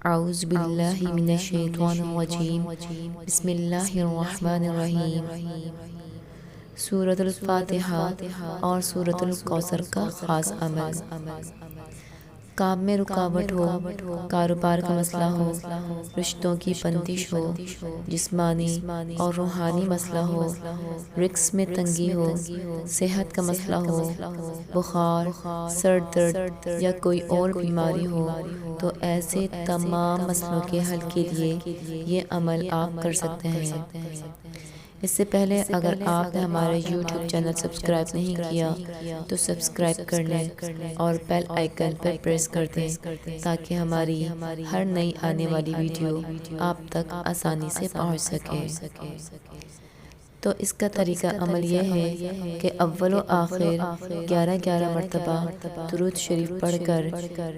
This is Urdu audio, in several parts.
اعوذ باللہ من الشیطان الرجیم بسم اللہ الرحمن الرحیم۔ سورۃ الفاتحہ اور سورۃ الکوثر کا خاص عمل۔ کام میں رکاوٹ ہو، کاروبار کا مسئلہ ہو، رشتوں کی بندش ہو، جسمانی اور روحانی مسئلہ ہو، رزق میں تنگی ہو، صحت کا مسئلہ ہو، بخار، سر درد یا کوئی اور بیماری ہو تو ایسے تمام مسئلوں کے حل کے لیے یہ عمل آپ کر سکتے ہیں۔ اس سے پہلے اگر آپ نے ہمارے یوٹیوب چینل سبسکرائب نہیں کیا تو سبسکرائب کر لیں اور بیل آئیکن پر پریس کر دیں تاکہ ہماری ہر نئی آنے والی ویڈیو آپ تک آسانی سے پہنچ سکے۔ تو اس کا طریقہ عمل یہ ہے کہ اول و آخر 11 مرتبہ درود شریف پڑھ کر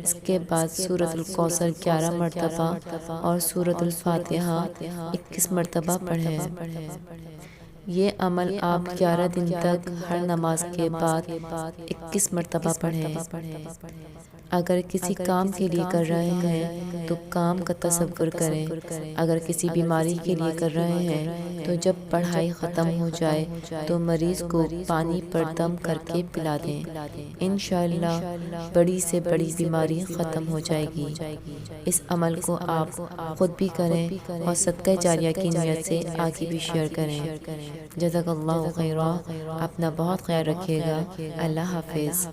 اس کے بعد سورۃ الکوثر 11 مرتبہ اور سورۃ الفاتحہ 21 مرتبہ پڑھیں۔ یہ عمل آپ 11 دن تک ہر نماز کے بعد 21 مرتبہ پڑھیں۔ اگر کسی کام کے لیے کر رہے ہیں تو کام کا تصور کریں، اگر کسی بیماری کے لیے کر رہے ہیں تو جب پڑھائی ختم ہو جائے تو مریض کو پانی پر دم کر کے پلا دیں، انشاءاللہ بڑی سے بڑی بیماری ختم ہو جائے گی۔ اس عمل کو آپ خود بھی کریں اور صدقہ جاریہ کی نیت سے آگے بھی شیئر کریں۔ جزاک اللہ خیرا، اپنا بہت خیال رکھیے گا۔ اللہ حافظ۔